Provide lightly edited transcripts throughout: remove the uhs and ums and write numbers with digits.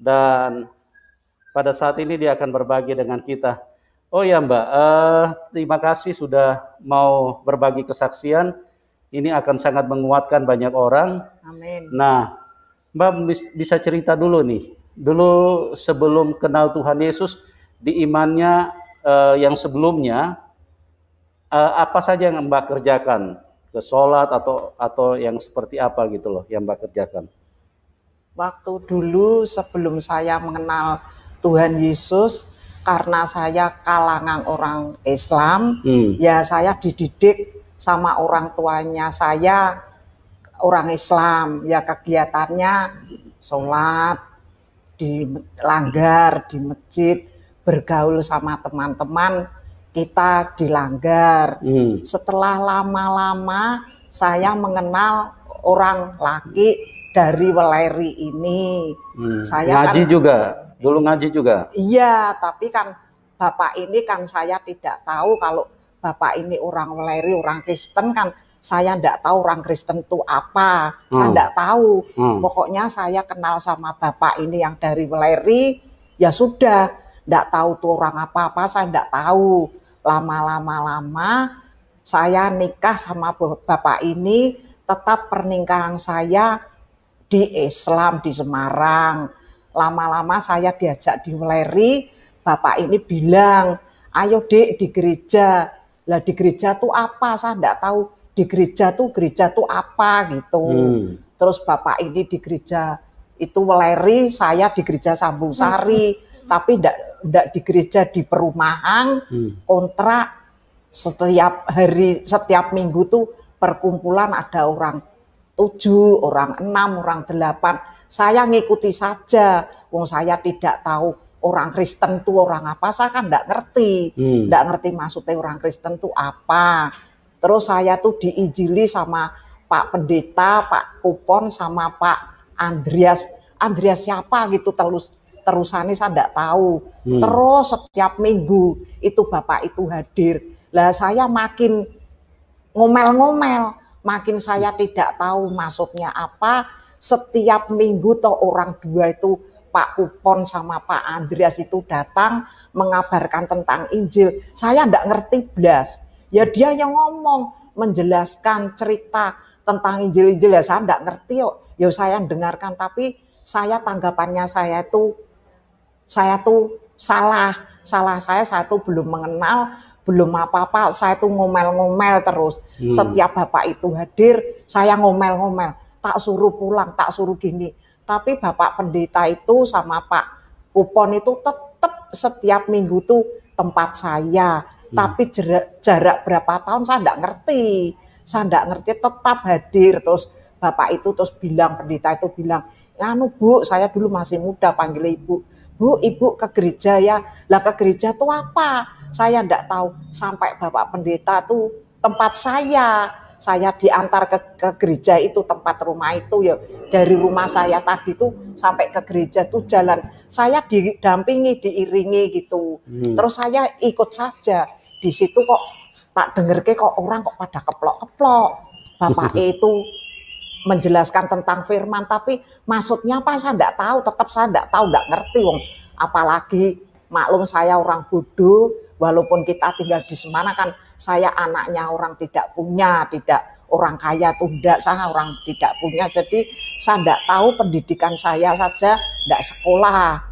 dan pada saat ini dia akan berbagi dengan kita. Oh ya Mbak, terima kasih sudah mau berbagi kesaksian. Ini akan sangat menguatkan banyak orang. Amin. Nah, Mbak bisa cerita dulu nih. Dulu sebelum kenal Tuhan Yesus, di imannya yang sebelumnya, apa saja yang Mbak kerjakan? Ke sholat atau yang seperti apa gitu loh yang Mbak kerjakan? Waktu dulu sebelum saya mengenal Tuhan Yesus, karena saya kalangan orang Islam, ya saya dididik sama orang tuanya saya orang Islam, ya kegiatannya sholat, di langgar, di masjid, bergaul sama teman-teman, kita dilanggar. Setelah lama-lama saya mengenal orang laki dari Weleri ini. Saya ngaji kan, juga, dulu ngaji juga? Iya, tapi kan Bapak ini kan saya tidak tahu kalau Bapak ini orang Weleri, orang Kristen kan saya enggak tahu orang Kristen itu apa. Saya enggak tahu. Pokoknya saya kenal sama Bapak ini yang dari Weleri, ya sudah, enggak tahu tuh orang apa-apa, saya enggak tahu. Lama-lama saya nikah sama Bapak ini, tetap pernikahan saya di Islam di Semarang. Lama-lama saya diajak di Weleri, Bapak ini bilang, ayo Dek di gereja. Lah di gereja tuh apa? Saya enggak tahu di gereja tuh apa gitu. Terus Bapak ini di gereja itu Weleri, saya di gereja Sambung Sari, tapi enggak di gereja di perumahan, kontrak. Setiap hari, setiap minggu tuh perkumpulan ada orang 7, orang 6, orang 8. Saya ngikuti saja. Wong saya tidak tahu orang Kristen itu orang apa, saya kan enggak ngerti. Enggak ngerti maksudnya orang Kristen itu apa. Terus saya tuh diinjili sama Pak Pendeta, Pak Kupon, sama Pak Andreas. Andreas siapa gitu terusannya saya enggak tahu. Terus setiap minggu itu Bapak itu hadir. Lah saya makin ngomel-ngomel, makin saya tidak tahu maksudnya apa. Setiap minggu toh orang dua itu Pak Kupon sama Pak Andreas itu datang mengabarkan tentang Injil. Saya enggak ngerti blas. Ya dia yang ngomong, menjelaskan cerita tentang Injil-Injil, ya saya enggak ngerti kok. Ya saya dengarkan, tapi saya tanggapannya saya tuh salah saya tuh belum mengenal, belum apa-apa, saya tuh ngomel-ngomel terus. Setiap Bapak itu hadir, saya ngomel-ngomel, tak suruh pulang, tak suruh gini. Tapi Bapak Pendeta itu sama Pak Kupon itu tetap setiap minggu tuh tempat saya. Tapi jarak berapa tahun saya enggak ngerti. Saya enggak ngerti, tetap hadir. Terus Bapak itu terus bilang, pendeta itu bilang, "Anu Bu, saya dulu masih muda panggil Ibu. Bu, Ibu ke gereja ya." Lah ke gereja tuh apa? Saya enggak tahu. Sampai Bapak Pendeta tuh tempat saya. Saya diantar ke gereja itu, tempat rumah itu ya. Dari rumah saya tadi tuh sampai ke gereja tuh jalan. Saya didampingi, diiringi gitu. Terus saya ikut saja. Di situ kok tak denger kok orang kok pada keplok-keplok. Bapak itu menjelaskan tentang firman, tapi maksudnya apa saya enggak tahu, tetap saya enggak tahu, enggak ngerti wong. Apalagi maklum saya orang bodoh, walaupun kita tinggal di Semarang kan saya anaknya orang tidak punya, tidak orang kaya tuh enggak, saya orang tidak punya, jadi saya enggak tahu, pendidikan saya saja enggak sekolah.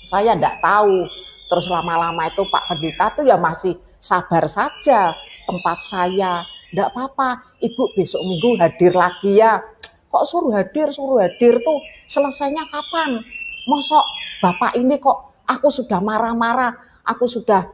Saya enggak tahu. Terus lama-lama itu Pak Pendeta tuh ya masih sabar saja tempat saya. Enggak apa-apa, Ibu besok minggu hadir lagi ya. Kok suruh hadir tuh selesainya kapan? Mosok Bapak ini kok aku sudah marah-marah, aku sudah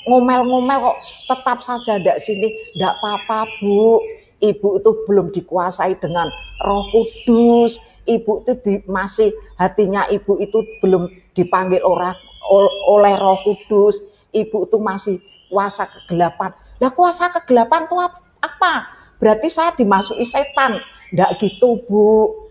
ngomel-ngomel kok tetap saja enggak sini. Enggak apa-apa Bu, Ibu itu belum dikuasai dengan Roh Kudus. Ibu itu masih hatinya Ibu itu belum dipanggil oleh Roh Kudus. Ibu itu masih kuasa kegelapan. Lah kuasa kegelapan itu apa? Berarti saya dimasuki setan. Enggak gitu Bu,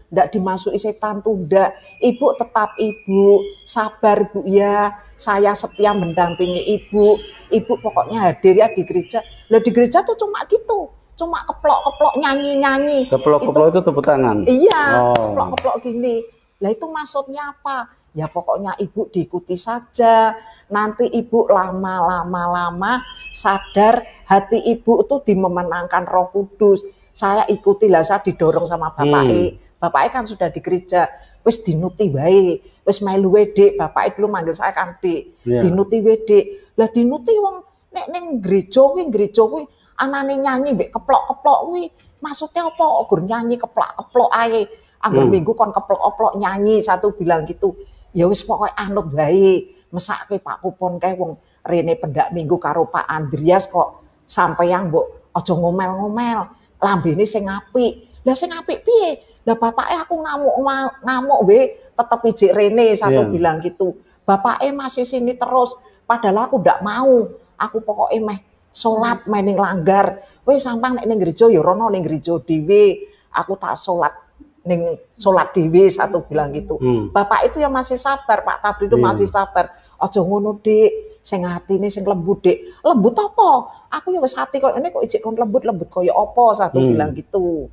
enggak dimasuki setan tuh enggak. Ibu tetap Ibu, sabar Bu ya. Saya setia mendampingi Ibu. Ibu pokoknya hadir ya di gereja. Lah di gereja tuh cuma gitu. Cuma keplok-keplok nyanyi-nyanyi. Keplok-keplok itu tepuk tangan? Iya, keplok-keplok gini. Lah itu maksudnya apa? Ya pokoknya ibu diikuti saja. Nanti ibu lama-lama sadar hati ibu itu dimemenangkan Roh Kudus. Saya ikutilah, saya didorong sama bapak Bapak kan sudah di gereja, wis dinuti wae, wis melu wedek. Bapak dulu manggil saya kan Dik, dinuti wedek. Lah dinuti wong nek ning gereja kuwi anane nyanyi mbek keplok-keplok kuwi maksudnya apa? Gur nyanyi keplok-keplok ae. Angger minggu kon keplok-keplok nyanyi, satu bilang gitu. Ya wis pokoke anut wae. Mesake Pak Kupon kae wong rene pendak minggu karo Pak Andreas kok sampeyan mbok aja ngomel-ngomel. Lambene sing apik. Lah sing apik piye? Lah bapake aku ngamuk we tetep ijik rene, satu bilang gitu. Bapake masih sini terus. Padahal aku ndak mau. Aku pokoknya meh salat main ning langgar. Wis sampang nek ning gereja ya rono ning gereja dhewe. Aku tak salat ning salat dhewe, satu bilang gitu. Bapak itu yang masih sabar, Pak Tabri itu masih sabar. Aja ngono, Dik. Sing atine sing lembut, Dik. Lembut apa? Aku ya wis ati kok ini kok ijik kon lembut-lembut kaya apa, satu bilang gitu.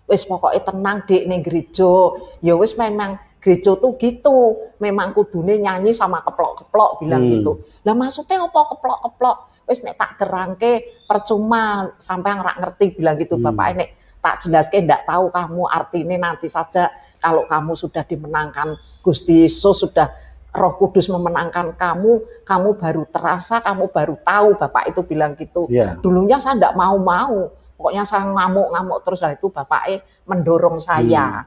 Wis pokoknya tenang Dik ning gereja. Ya wis memang gereja tuh gitu. Memang kudune nyanyi sama keplok-keplok, bilang gitu. Lah maksudnya apa keplok-keplok? Wis nek tak gerangke percuma, sampai ora ngerti, bilang gitu. Bapak nek tak jelaske ndak tahu kamu artinya, nanti saja kalau kamu sudah dimenangkan Gusti Yesus, sudah Roh Kudus memenangkan kamu baru terasa, kamu baru tahu. Bapak itu bilang gitu. Dulunya saya ndak mau. Pokoknya saya ngamuk-ngamuk terus. Lah itu bapake mendorong saya.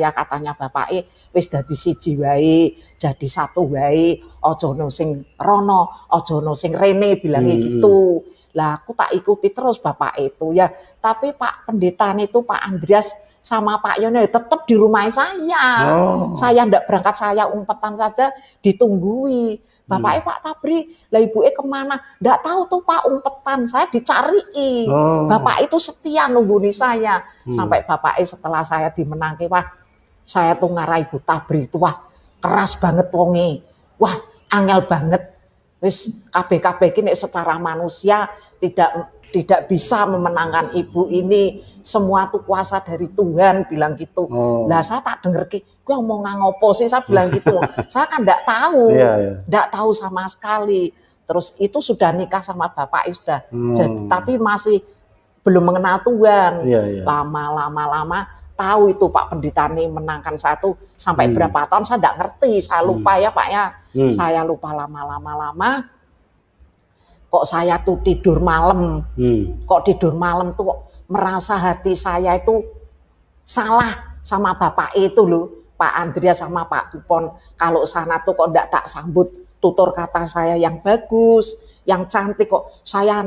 Katanya bapake wis dadi siji wae, jadi satu wae, aja ono sing rono, aja ono sing rene, bilangnya gitu. Lah aku tak ikuti terus bapak itu ya. Tapi Pak pendetanya itu Pak Andreas sama Pak Yono tetap di rumah saya. Saya ndak berangkat, saya umpetan saja ditunggui. Bapaknya Pak Tabri, lah ibunya kemana? Nggak tahu tuh Pak, umpetan, saya dicari. Bapak itu setia nungguni saya. Sampai bapaknya setelah saya dimenangke, wah saya tuh ngarah Ibu Tabri itu, wah keras banget wonge. Wah angel banget. Wis kabeh-kabeh ini secara manusia tidak bisa memenangkan ibu ini, semua tuh kuasa dari Tuhan, bilang gitu. Lah saya tak denger gue ngomong ngopo sih, saya bilang gitu. Saya kan enggak tahu, enggak tahu sama sekali. Terus itu sudah nikah sama bapak sudah, jadi, tapi masih belum mengenal Tuhan. Lama-lama tahu itu Pak pendeta ini menangkan satu sampai berapa tahun saya enggak ngerti, saya lupa ya Pak ya. Saya lupa. Lama kok saya tuh tidur malam, kok tidur malam tuh merasa hati saya itu salah sama bapak itu loh, Pak Andreas sama Pak Kupon. Kalau sana tuh kok enggak tak sambut tutur kata saya yang bagus, yang cantik, kok saya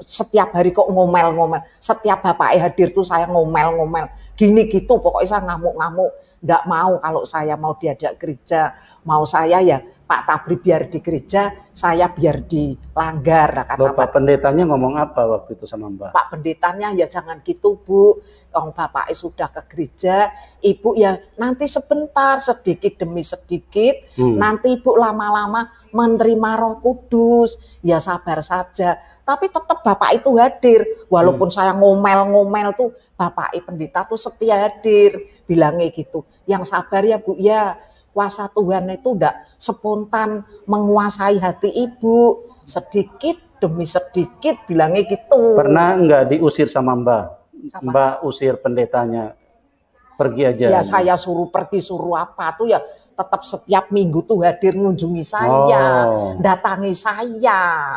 setiap hari kok ngomel-ngomel. Setiap bapak hadir tuh saya ngomel-ngomel. Gini gitu, pokoknya saya ngamuk-ngamuk. Nggak mau kalau saya mau diajak gereja. Mau saya ya Pak Tabri biar di gereja, saya biar di langgar. Kata Pak pendetanya ngomong apa waktu itu sama Mbak? Pak pendetanya ya jangan gitu Bu. Kalau bapak sudah ke gereja, ibu ya nanti sebentar, sedikit demi sedikit. Nanti ibu lama-lama menerima Roh Kudus. Ya sabar saja. Tapi tetap bapak itu hadir. Walaupun saya ngomel-ngomel tuh, bapak pendeta tuh setia hadir. Bilangnya gitu. Yang sabar ya Bu ya. Kuasa Tuhan itu enggak spontan menguasai hati ibu. Sedikit demi sedikit, bilangnya gitu. Pernah enggak diusir sama Mbak? Mbak usir pendetanya, pergi aja. Ya saya suruh pergi, suruh apa tuh ya tetap setiap minggu tuh hadir mengunjungi saya, datangi saya.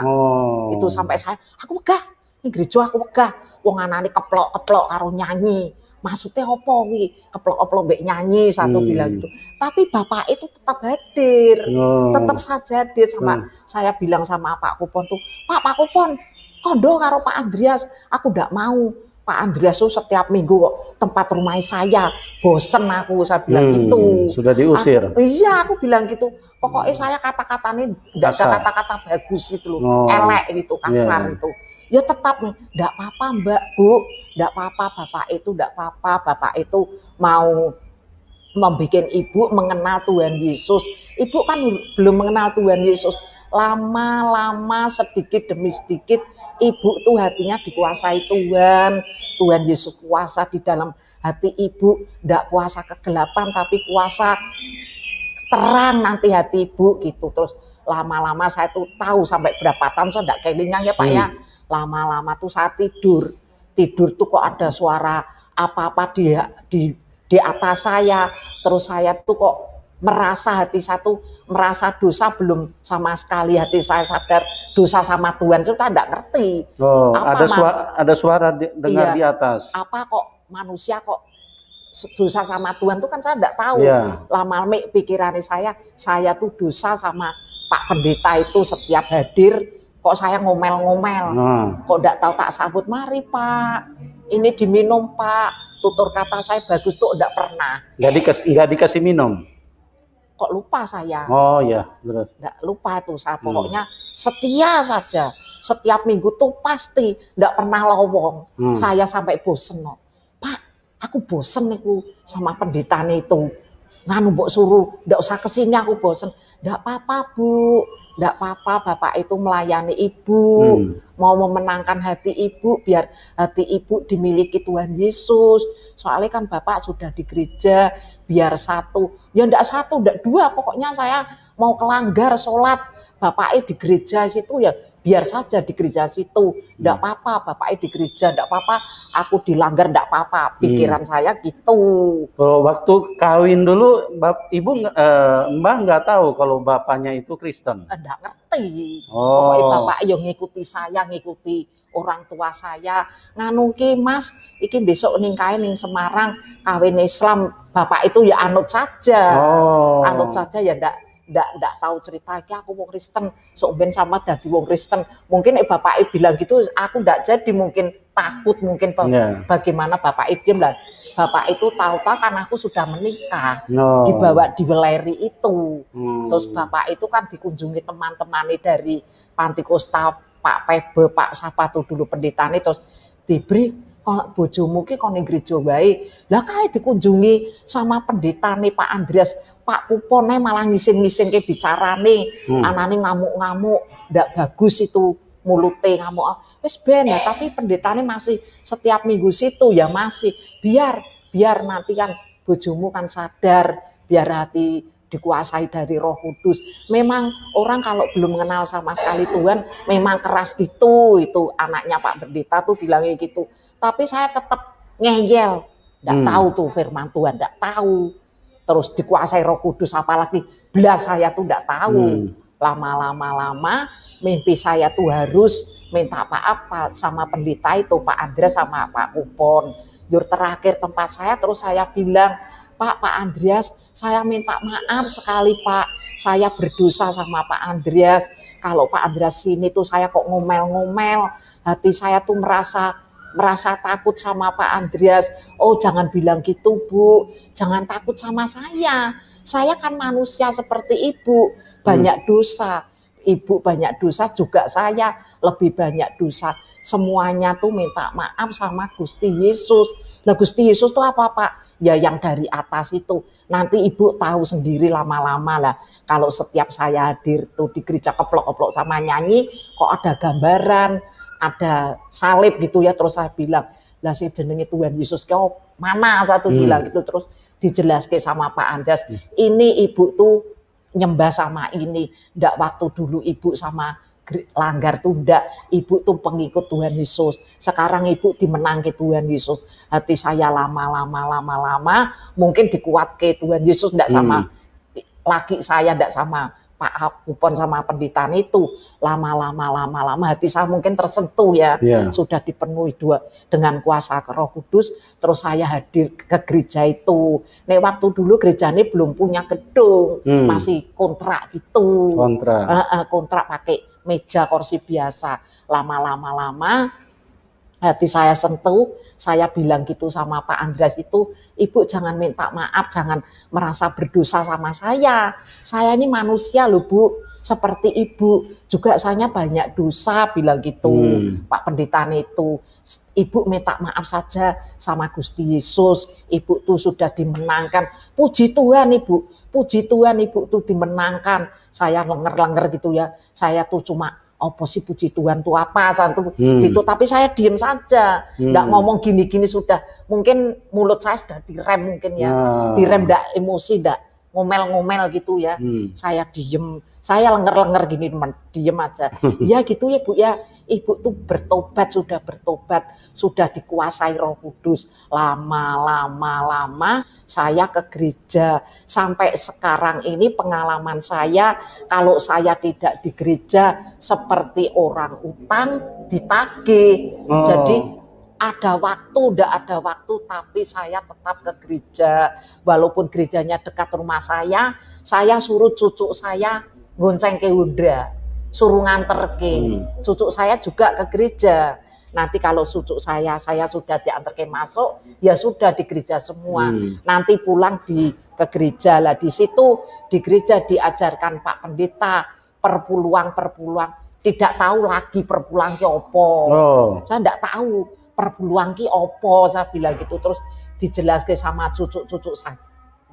Itu sampai saya, aku megah, ini gereja aku megah. Wong anane keplok-keplok karo nyanyi. Maksudnya apa wi? Keplok-keplok mbek nyanyi, satu bilang gitu. Tapi bapak itu tetap hadir. Tetap saja hadir sama saya bilang sama Pak Kupon tuh, Pak Kupon, kondo karo Pak Andreas, aku ndak mau. Pak Andreas tuh setiap minggu kok tempat rumah saya, bosen aku, saya bilang gitu. Sudah diusir? Iya, aku bilang gitu. Pokoknya saya kata-katanya nggak ada kata-kata bagus gitu loh, elek gitu, kasar itu. Ya tetap, enggak apa-apa Mbak, Bu, enggak apa-apa, Bapak itu enggak apa-apa, Bapak itu mau membuat ibu mengenal Tuhan Yesus. Ibu kan belum mengenal Tuhan Yesus. Lama-lama sedikit demi sedikit ibu tuh hatinya dikuasai Tuhan. Tuhan Yesus kuasa di dalam hati ibu ndak kuasa kegelapan tapi kuasa terang nanti hati ibu gitu. Terus lama-lama saya tuh tahu sampai berapa tahun saya ndak kelingan ya Pak ya. Lama-lama tuh saya tidur tuh kok ada suara apa-apa di atas saya. Terus saya tuh kok merasa hati satu merasa dosa belum sama sekali, hati saya sadar dosa sama Tuhan, saya tidak ngerti. Oh, ada suara dengar di atas. Apa kok manusia kok dosa sama Tuhan tuh kan saya tidak tahu. Lama-lama pikirannya saya tuh dosa sama Pak Pendeta itu setiap hadir kok saya ngomel-ngomel. Kok tidak tahu tak sambut, mari Pak, ini diminum Pak. Tutur kata saya bagus tuh tidak pernah. Nggak dikasih minum. Kok lupa saya. Oh ya, terus. Nggak lupa tuh saya, pokoknya setia saja. Setiap minggu tuh pasti, nggak pernah lowong. Saya sampai bosen. Pak, aku bosen nih sama pendeta itu. Nganu mbok suruh, nggak usah kesini aku bosen. Nggak apa-apa Bu, nggak apa-apa, Bapak itu melayani Ibu. Mau memenangkan hati Ibu, biar hati Ibu dimiliki Tuhan Yesus. Soalnya kan Bapak sudah di gereja, biar satu, ya enggak satu, enggak dua, pokoknya saya mau kelanggar sholat, Bapaknya di gereja situ ya biar saja di gereja situ, enggak apa-apa, Bapaknya di gereja, enggak apa-apa, aku dilanggar enggak apa-apa, pikiran saya gitu. Waktu kawin dulu, Mbak nggak tahu kalau bapaknya itu Kristen? Enggak ngerti, pokoknya Bapak yang ngikuti saya, ngikuti orang tua saya, nganu ki Mas, iki besok ningkain ning Semarang, kawin Islam, Bapak itu ya anut saja, anut saja ya ndak tahu cerita iki aku wong Kristen, sok ben sama dadi wong Kristen. Mungkin Bapak bilang gitu, aku ndak jadi, mungkin takut, mungkin bagaimana Bapak diem lah. Bapak itu tahu-tahu kan aku sudah menikah, dibawa di Weleri itu. Terus Bapak itu kan dikunjungi teman-teman dari Panti Kosta, Pak Pebe, Pak Sapa tuh dulu pendetane, terus diberi kalau bojomu ki kon ning gereja wae. Lah kae dikunjungi sama pendetane Pak Andreas, Pak Kupone malah ngisin-ngisin ke bicarane, anane ngamuk-ngamuk, ndak bagus itu mulute ngamuk. Wis ben ya, tapi pendetane masih setiap minggu situ ya masih. Biar nanti kan bojomu kan sadar, biar hati dikuasai dari Roh Kudus. Memang orang kalau belum mengenal sama sekali Tuhan memang keras gitu, itu anaknya Pak Pendeta tuh bilangnya gitu. Tapi saya tetap ngeyel, enggak tahu tuh firman Tuhan, enggak tahu. Terus dikuasai Roh Kudus apalagi, belas saya tuh enggak tahu. Lama-lama mimpi saya tuh harus minta maaf sama pendeta itu, Pak Andreas sama Pak Kupon. Jur terakhir tempat saya, terus saya bilang, Pak Andreas, saya minta maaf sekali Pak, saya berdosa sama Pak Andreas. Kalau Pak Andreas sini tuh saya kok ngomel-ngomel, hati saya tuh merasa takut sama Pak Andreas. Oh jangan bilang gitu Bu, jangan takut sama saya kan manusia seperti Ibu, banyak dosa. Ibu banyak dosa juga, saya lebih banyak dosa. Semuanya tuh minta maaf sama Gusti Yesus. Lah Gusti Yesus tuh apa Pak? Ya yang dari atas itu. Nanti Ibu tahu sendiri lama-lama lah. Kalau setiap saya hadir tuh di gereja keplok-keplok sama nyanyi, kok ada gambaran, ada salib gitu ya. Terus saya bilang, lah si jenenge Tuhan Yesus kau mana? Satu bilang gitu. Terus dijelaskan sama Pak Andreas, ini Ibu tuh nyembah sama ini, ndak waktu dulu Ibu sama langgar tuh ndak, Ibu tuh pengikut Tuhan Yesus. Sekarang Ibu dimenangke Tuhan Yesus. Hati saya lama-lama mungkin dikuatke Tuhan Yesus, ndak sama laki saya, ndak sama Pak Kupon sama pendeta itu. Lama-lama hati saya mungkin tersentuh ya, sudah dipenuhi dengan kuasa Roh Kudus. Terus saya hadir ke gereja itu. Nek waktu dulu gereja ini belum punya gedung, masih kontrak gitu. Kontrak pakai meja kursi biasa. Lama-lama hati saya sentuh, saya bilang gitu sama Pak Andreas itu, Ibu jangan minta maaf, jangan merasa berdosa sama saya. Saya ini manusia loh Bu, seperti Ibu. Juga saya banyak dosa, bilang gitu Pak Pendeta itu. Ibu minta maaf saja sama Gusti Yesus, Ibu tuh sudah dimenangkan. Puji Tuhan Ibu, puji Tuhan Ibu tuh dimenangkan. Saya lenger-lenger gitu ya, saya tuh cuma apa sih puji Tuhan tuh apa santu itu, tapi saya diem saja, nggak ngomong gini-gini sudah, mungkin mulut saya sudah direm mungkin ya, direm, nggak emosi, nggak ngomel-ngomel gitu ya. Saya diem, saya lenger-lenger gini teman, diem aja. Ya gitu ya Bu ya, Ibu tuh bertobat, sudah dikuasai Roh Kudus. Lama saya ke gereja. Sampai sekarang ini pengalaman saya, kalau saya tidak di gereja seperti orang utang ditagih. Jadi ada waktu, ndak ada waktu, tapi saya tetap ke gereja. Walaupun gerejanya dekat rumah saya suruh cucu saya gonceng ke Undra, suruh nganter ke. Cucu saya juga ke gereja. Nanti kalau cucu saya sudah diantar ke masuk, ya sudah di gereja semua. Nanti pulang ke gereja lah. Di situ di gereja diajarkan Pak Pendeta perpuluhan. Tidak tahu lagi perpuluhan ke opo. Saya tidak tahu perpuluhan ki opo, saya bilang gitu. Terus dijelaskan sama cucu-cucu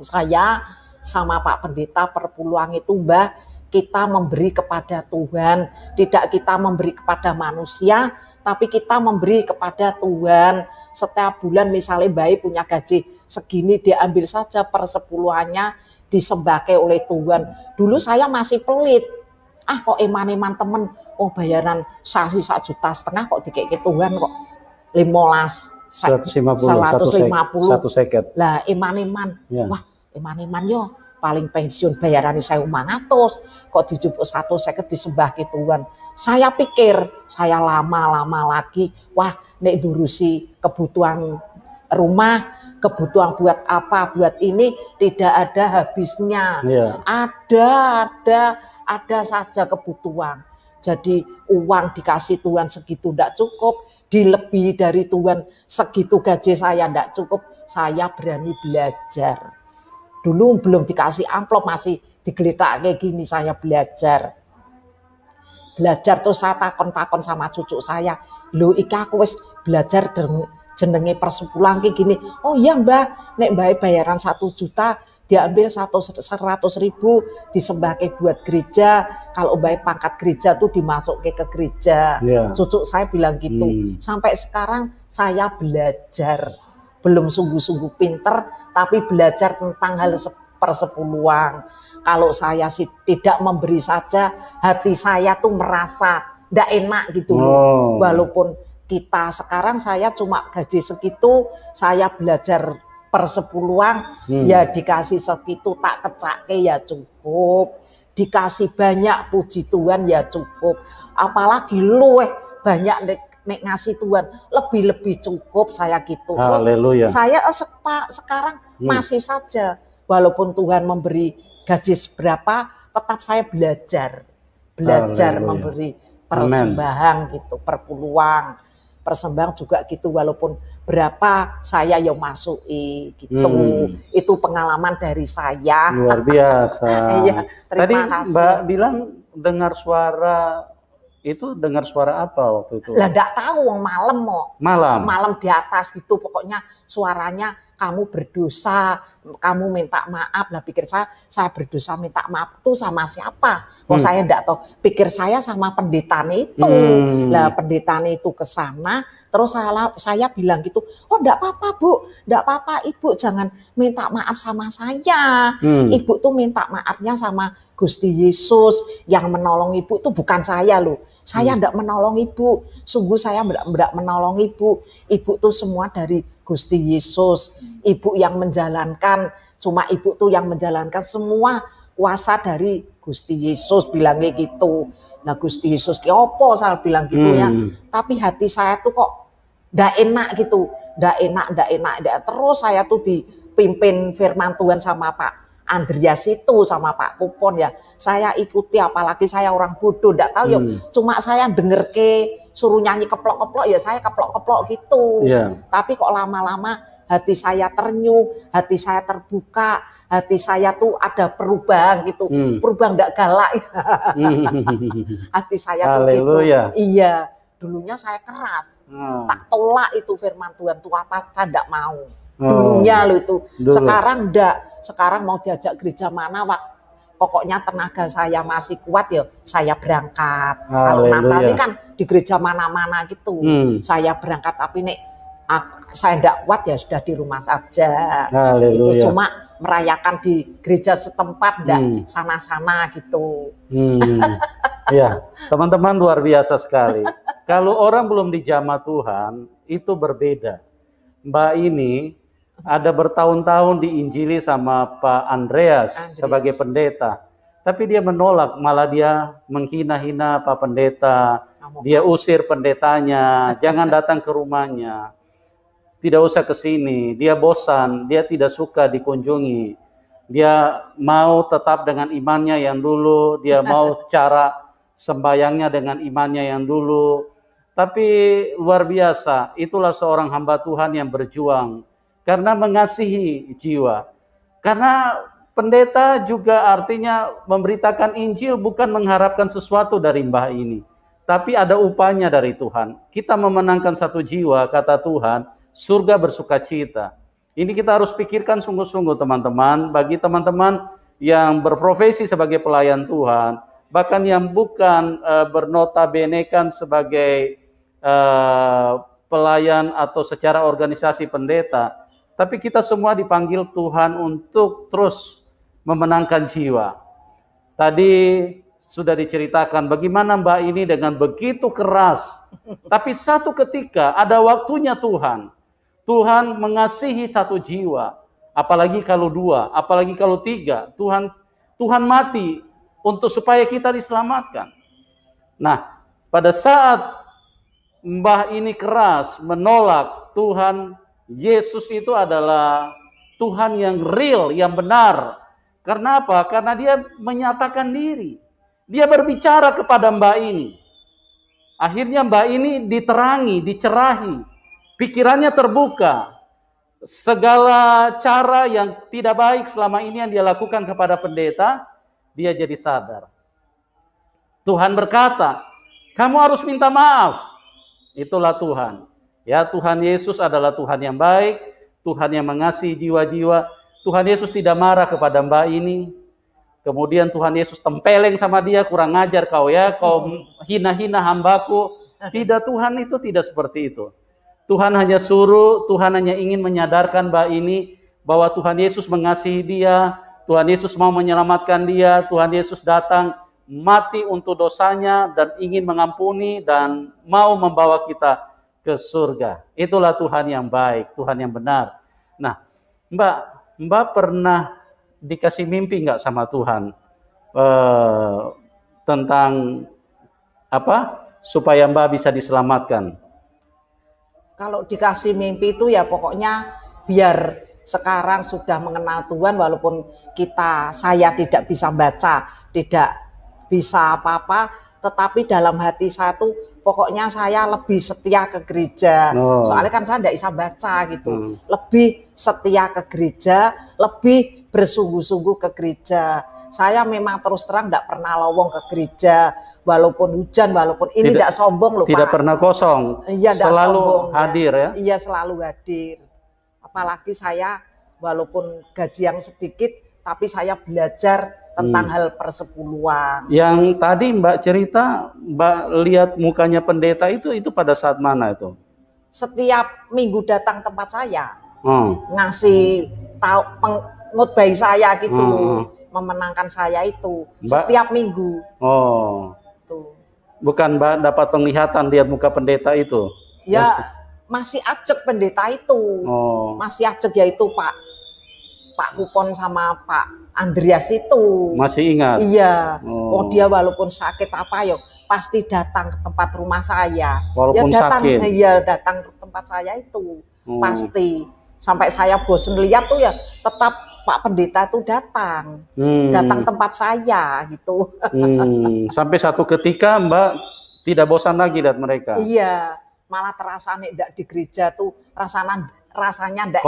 saya sama Pak Pendeta, perpuluhan itu Mbah, kita memberi kepada Tuhan, tidak kita memberi kepada manusia, tapi kita memberi kepada Tuhan. Setiap bulan misalnya bayi punya gaji segini, diambil saja persepuluhannya, disembahkan oleh Tuhan. Dulu saya masih pelit, kok eman-eman temen, bayaran sasi 1,5 juta kok dikek Tuhan kok 150 satu seket. Lah eman-eman, wah eman-eman yo paling pensiun bayaran 1.500 kok dijupuk 1 seket disembah ke Tuhan. Saya pikir saya lama lagi, wah nek durusi kebutuhan rumah, kebutuhan buat apa, buat ini tidak ada habisnya. Ada saja kebutuhan. Jadi uang dikasih Tuhan segitu tidak cukup, dilebihi dari Tuhan segitu gaji saya tidak cukup, saya berani belajar. Dulu belum dikasih amplop, masih digeletak kayak gini, saya belajar terus saya takon sama cucu saya, lho iki aku wis belajar jenenge persepuluhan kayak gini. Oh iya Mbah, nek Mbah bayaran 1 juta diambil 100.000 disembahke buat gereja, kalau Mbah pangkat gereja tuh dimasukke ke gereja. Cucu saya bilang gitu. Sampai sekarang saya belajar, belum sungguh-sungguh pinter, tapi belajar tentang hal persepuluhan. Kalau saya sih tidak memberi saja, hati saya tuh merasa tidak enak gitu. Walaupun kita sekarang saya cuma gaji segitu, saya belajar persepuluhan, ya dikasih segitu tak kecake ya cukup. Dikasih banyak puji Tuhan ya cukup. Apalagi luweh banyak nek ngasih Tuhan, lebih cukup saya gitu. Terus saya sekarang masih saja, walaupun Tuhan memberi gaji seberapa, tetap saya belajar memberi persembahan gitu, persembahan juga gitu, walaupun berapa saya yang masuki gitu. Itu pengalaman dari saya. Luar biasa. Iya, terima kasih. Mbak bilang dengar suara apa waktu itu? Lah enggak tahu, malam di atas gitu, pokoknya suaranya kamu berdosa, kamu minta maaf. Lah pikir saya berdosa minta maaf tuh sama siapa? Saya enggak tahu. Pikir saya sama pendetane itu. Lah pendetane itu ke sana, terus saya bilang gitu, "Oh enggak apa-apa, Bu. Enggak apa-apa, Ibu jangan minta maaf sama saya. Ibu tuh minta maafnya sama Gusti Yesus yang menolong Ibu tuh bukan saya loh. Saya enggak menolong Ibu. Sungguh saya enggak menolong Ibu. Ibu tuh semua dari Gusti Yesus. Ibu yang menjalankan, cuma Ibu tuh yang menjalankan semua kuasa dari Gusti Yesus," bilangnya gitu. Nah Gusti Yesus ki opo, saya bilang gitu ya. Tapi hati saya tuh kok ndak enak gitu, ndak enak. Terus saya tuh dipimpin firman Tuhan sama Pak Andreas itu, sama Pak Kupon ya. Saya ikuti, apalagi saya orang bodoh, ndak tahu ya. Cuma saya denger suruh nyanyi keplok-keplok ya saya keplok-keplok gitu. Tapi kok lama-lama hati saya ternyuh, hati saya terbuka, hati saya tuh ada perubahan gitu. Perubahan enggak galak. Hati saya tuh gitu. Iya, dulunya saya keras. Tak tolak itu firman Tuhan tuh apa, saya enggak mau. Dulunya lo itu. Sekarang enggak. Sekarang mau diajak gereja mana, Pak? pokoknya tenaga saya masih kuat ya saya berangkat. Kalau Natal ini kan di gereja mana-mana gitu, saya berangkat. Tapi nek saya tidak kuat ya sudah di rumah saja. Itu cuma merayakan di gereja setempat, dan sana-sana gitu. Ya, teman-teman, luar biasa sekali. Kalau orang belum dijamah Tuhan, itu berbeda. Mbak ini ada bertahun-tahun diinjili sama Pak Andreas sebagai pendeta. Tapi dia menolak, malah dia menghina-hina Pak Pendeta. Dia usir pendetanya, jangan datang ke rumahnya. Tidak usah ke sini, dia bosan, dia tidak suka dikunjungi. Dia mau tetap dengan imannya yang dulu, dia mau cara sembayangnya dengan imannya yang dulu. Tapi luar biasa, itulah seorang hamba Tuhan yang berjuang karena mengasihi jiwa. Karena pendeta juga artinya memberitakan Injil, bukan mengharapkan sesuatu dari mbah ini, tapi ada upahnya dari Tuhan. Kita memenangkan satu jiwa, kata Tuhan, surga bersukacita. Ini kita harus pikirkan sungguh-sungguh, teman-teman. Bagi teman-teman yang berprofesi sebagai pelayan Tuhan, bahkan yang bukan bernotabenekan sebagai pelayan atau secara organisasi pendeta, tapi kita semua dipanggil Tuhan untuk terus memenangkan jiwa. Tadi sudah diceritakan bagaimana mbak ini dengan begitu keras, tapi satu ketika ada waktunya Tuhan mengasihi satu jiwa, apalagi kalau dua, apalagi kalau tiga, Tuhan mati untuk supaya kita diselamatkan. Nah, pada saat mbah ini keras menolak Tuhan, Yesus itu adalah Tuhan yang real, yang benar. Karena apa? Karena dia menyatakan diri. Dia berbicara kepada mbak ini. Akhirnya mbak ini diterangi, dicerahi. Pikirannya terbuka. Segala cara yang tidak baik selama ini yang dia lakukan kepada pendeta, dia jadi sadar. Tuhan berkata, kamu harus minta maaf. Itulah Tuhan. Ya, Tuhan Yesus adalah Tuhan yang baik, Tuhan yang mengasihi jiwa-jiwa. Tuhan Yesus tidak marah kepada mbak ini. Kemudian Tuhan Yesus tempeleng sama dia, kurang ajar kau ya, kau hina-hina hambaku. Tidak, Tuhan itu tidak seperti itu. Tuhan hanya suruh, Tuhan hanya ingin menyadarkan mbak ini bahwa Tuhan Yesus mengasihi dia, Tuhan Yesus mau menyelamatkan dia, Tuhan Yesus datang mati untuk dosanya dan ingin mengampuni dan mau membawa kita ke surga. Itulah Tuhan yang baik, Tuhan yang benar. Nah, Mbak pernah dikasih mimpi nggak sama Tuhan tentang apa supaya Mbak bisa diselamatkan? Kalau dikasih mimpi itu ya pokoknya biar sekarang sudah mengenal Tuhan, walaupun saya tidak bisa baca, tidak bisa apa-apa, tetapi dalam hati saya tuh pokoknya saya lebih setia ke gereja. Soalnya kan saya tidak bisa baca gitu. Lebih setia ke gereja, lebih bersungguh-sungguh ke gereja. Saya memang terus terang tidak pernah lowong ke gereja, walaupun hujan, walaupun ini tidak sombong loh Pak. Tidak pernah kosong, iya, selalu sombong, hadir ya. Iya, selalu hadir. Apalagi saya walaupun gaji yang sedikit, tapi saya belajar tentang hal persepuluhan. Yang tadi Mbak cerita, Mbak lihat mukanya pendeta itu pada saat mana itu? Setiap minggu datang tempat saya, ngasih tahu ngutbahi saya gitu, memenangkan saya itu Mbak, setiap minggu. Tuh. Bukan Mbak dapat penglihatan lihat muka pendeta itu? Ya, masih ajak pendeta itu, masih ajak, yaitu Pak Kupon sama Pak Andreas itu. Masih ingat? Iya. Dia walaupun sakit apa ya pasti datang ke tempat rumah saya. Walaupun ya datang, sakit. Iya, datang ke tempat saya itu. Pasti. Sampai saya bosen lihat tuh ya tetap Pak Pendeta itu datang. Datang tempat saya gitu. Sampai satu ketika Mbak tidak bosan lagi lihat mereka. Iya. Malah terasa nih di gereja tuh rasanya ndak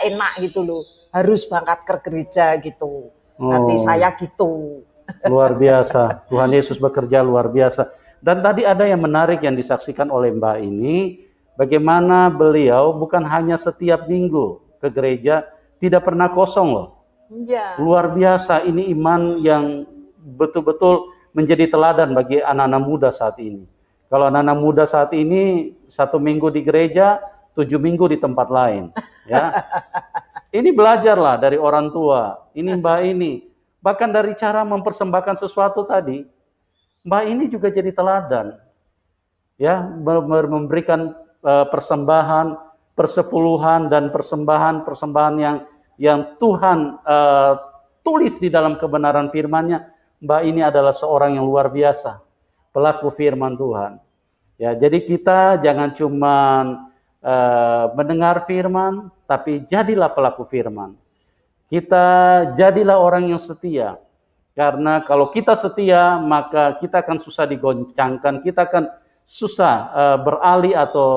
enak gitu loh. Harus berangkat ke gereja gitu. Nanti saya gitu. Luar biasa. Tuhan Yesus bekerja luar biasa. Dan tadi ada yang menarik yang disaksikan oleh Mbak ini. Bagaimana beliau bukan hanya setiap minggu ke gereja, tidak pernah kosong loh. Iya. Luar biasa, ini iman yang betul-betul menjadi teladan bagi anak-anak muda saat ini. Kalau anak-anak muda saat ini 1 minggu di gereja, 7 minggu di tempat lain, ya. Ini belajarlah dari orang tua. Ini Mbak ini, bahkan dari cara mempersembahkan sesuatu tadi, Mbak ini juga jadi teladan, ya, memberikan persembahan, persepuluhan dan persembahan yang Tuhan tulis di dalam kebenaran firman-Nya. Mbak ini adalah seorang yang luar biasa, pelaku firman Tuhan. Ya, jadi kita jangan cuma mendengar firman, tapi jadilah pelaku firman. Kita jadilah orang yang setia. Karena kalau kita setia, maka kita akan susah digoncangkan, kita akan susah beralih atau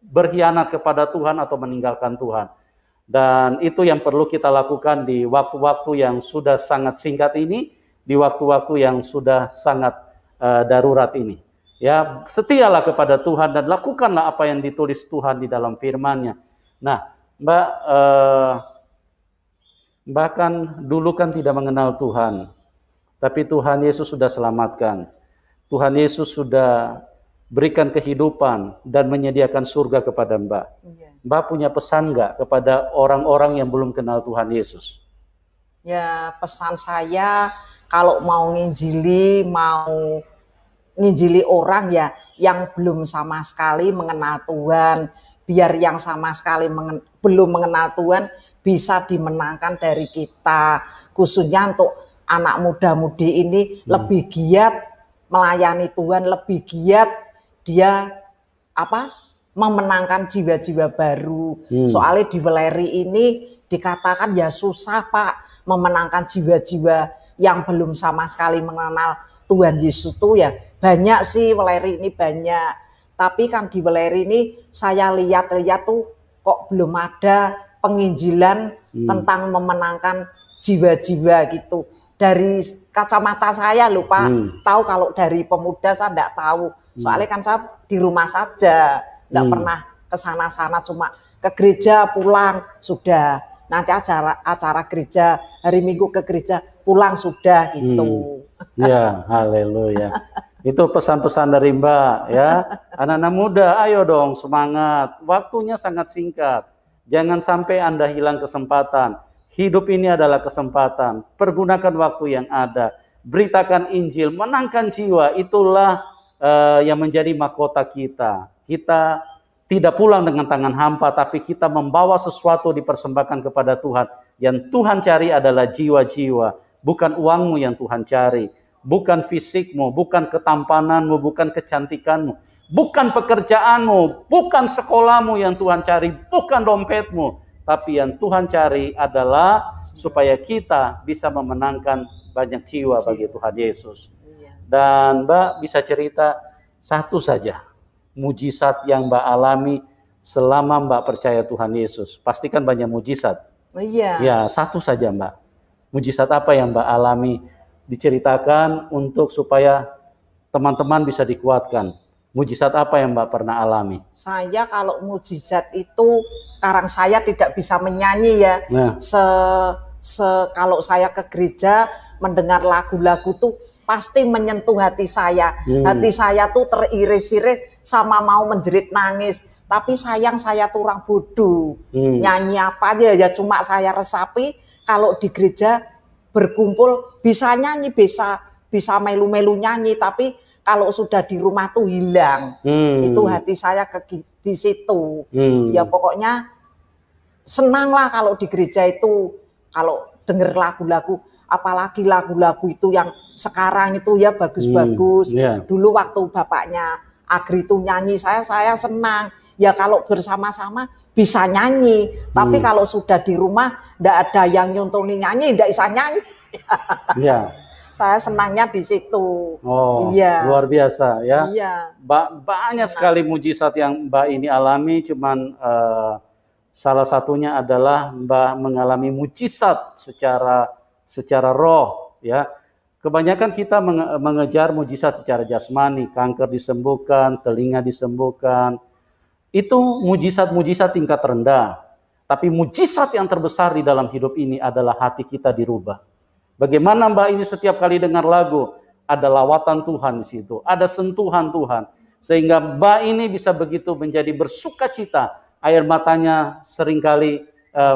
berkhianat kepada Tuhan atau meninggalkan Tuhan. Dan itu yang perlu kita lakukan di waktu-waktu yang sudah sangat singkat ini, di waktu-waktu yang sudah sangat darurat ini. Ya, setialah kepada Tuhan dan lakukanlah apa yang ditulis Tuhan di dalam firman-Nya. Nah, Mbak, bahkan dulu kan tidak mengenal Tuhan, tapi Tuhan Yesus sudah selamatkan. Tuhan Yesus sudah berikan kehidupan dan menyediakan surga kepada Mbak. Mbak punya pesan nggak kepada orang-orang yang belum kenal Tuhan Yesus? Ya, pesan saya kalau mau nginjili orang ya yang belum sama sekali mengenal Tuhan, biar yang sama sekali belum mengenal Tuhan bisa dimenangkan dari kita, khususnya untuk anak muda-mudi ini lebih giat melayani Tuhan, lebih giat dia memenangkan jiwa-jiwa baru. Soalnya di Weleri ini dikatakan ya susah Pak memenangkan jiwa-jiwa yang belum sama sekali mengenal Tuhan Yesus tuh ya. Banyak sih Weleri ini banyak. Tapi kan di Weleri ini saya lihat-lihat tuh kok belum ada penginjilan tentang memenangkan jiwa-jiwa gitu. Dari kacamata saya loh Pak, tahu kalau dari pemuda saya enggak tahu. Soalnya kan saya di rumah saja, enggak pernah ke sana-sana, cuma ke gereja pulang sudah. Nanti acara gereja, hari Minggu ke gereja pulang sudah gitu. Ya, haleluya. Itu pesan-pesan dari Mbak ya. Anak-anak muda, ayo dong semangat. Waktunya sangat singkat. Jangan sampai Anda hilang kesempatan. Hidup ini adalah kesempatan. Pergunakan waktu yang ada. Beritakan Injil, menangkan jiwa. Itulah yang menjadi mahkota kita. Kita tidak pulang dengan tangan hampa, tapi kita membawa sesuatu dipersembahkan kepada Tuhan. Yang Tuhan cari adalah jiwa-jiwa. Bukan uangmu yang Tuhan cari. Bukan fisikmu, bukan ketampananmu, bukan kecantikanmu, bukan pekerjaanmu, bukan sekolahmu yang Tuhan cari, bukan dompetmu, tapi yang Tuhan cari adalah supaya kita bisa memenangkan banyak jiwa bagi Tuhan Yesus. Dan Mbak bisa cerita satu saja mujizat yang Mbak alami selama Mbak percaya Tuhan Yesus. Pastikan banyak mujizat. Iya. Ya, satu saja Mbak. Mujizat apa yang Mbak alami? Diceritakan untuk supaya teman-teman bisa dikuatkan. Mujizat apa yang Mbak pernah alami? Saya kalau mujizat itu karang saya tidak bisa menyanyi ya. Nah. Kalau saya ke gereja mendengar lagu-lagu tuh pasti menyentuh hati saya. Hati saya tuh teriris-iris sama mau menjerit nangis. Tapi sayang saya tuh orang bodoh. Nyanyi apa aja ya cuma saya resapi. Kalau di gereja berkumpul bisa nyanyi, bisa melu-melu nyanyi, tapi kalau sudah di rumah tuh hilang. Itu hati saya di situ. Ya pokoknya senang lah kalau di gereja itu, kalau denger lagu-lagu, apalagi lagu-lagu itu yang sekarang itu ya bagus-bagus. Dulu waktu bapaknya Agri itu nyanyi, saya senang. Ya kalau bersama-sama bisa nyanyi, tapi kalau sudah di rumah ndak ada yang nyuntuni nyanyi, ndak bisa nyanyi. Iya. Saya senangnya di situ. Oh, iya. Luar biasa ya. Iya. Banyak sekali mujizat yang Mbak ini alami, cuman salah satunya adalah Mbak mengalami mujizat secara roh ya. Kebanyakan kita mengejar mujizat secara jasmani, kanker disembuhkan, telinga disembuhkan. Itu mujizat-mujizat tingkat rendah. Tapi mujizat yang terbesar di dalam hidup ini adalah hati kita dirubah. Bagaimana Mbak ini setiap kali dengar lagu, ada lawatan Tuhan di situ, ada sentuhan Tuhan. Sehingga Mbak ini bisa begitu menjadi bersuka cita, air matanya seringkali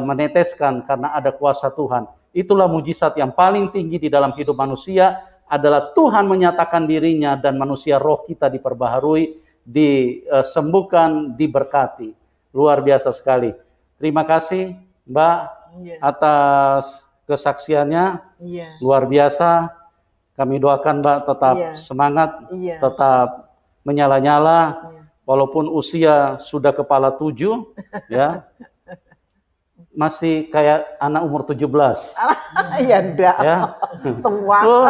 meneteskan karena ada kuasa Tuhan. Itulah mujizat yang paling tinggi di dalam hidup manusia, adalah Tuhan menyatakan dirinya dan manusia roh kita diperbaharui, disembuhkan, diberkati. Luar biasa sekali. Terima kasih Mbak atas kesaksiannya, luar biasa. Kami doakan Mbak tetap semangat, tetap menyala-nyala, walaupun usia sudah kepala 7, ya, masih kayak anak umur 17. Ya enggak, ya. Tua. Oh,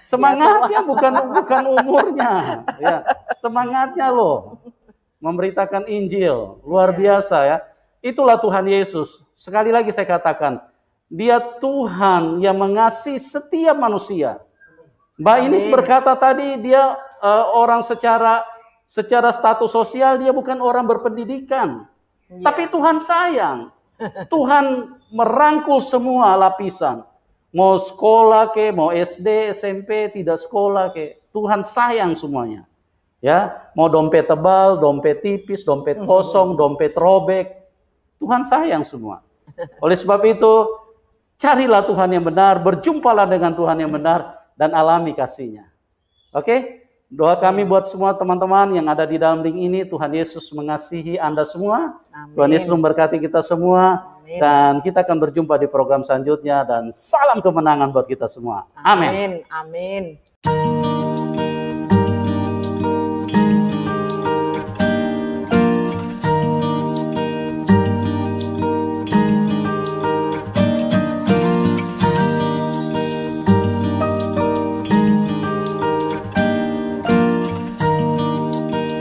semangatnya bukan umurnya, ya, semangatnya loh, memberitakan Injil, luar biasa ya. Itulah Tuhan Yesus. Sekali lagi saya katakan, Dia Tuhan yang mengasihi setiap manusia. Mbak Inis berkata tadi, dia orang secara status sosial, dia bukan orang berpendidikan. Tapi Tuhan sayang. Tuhan merangkul semua lapisan. Mau sekolah ke, mau SD, SMP, tidak sekolah ke. Tuhan sayang semuanya. Ya, mau dompet tebal, dompet tipis, dompet kosong, dompet robek. Tuhan sayang semua. Oleh sebab itu, carilah Tuhan yang benar, berjumpalah dengan Tuhan yang benar, dan alami kasih-Nya. Oke? Doa kami buat semua teman-teman yang ada di dalam link ini, Tuhan Yesus mengasihi Anda semua. Amin. Tuhan Yesus memberkati kita semua. Amin. Dan kita akan berjumpa di program selanjutnya, dan salam kemenangan buat kita semua. Amin. Amin.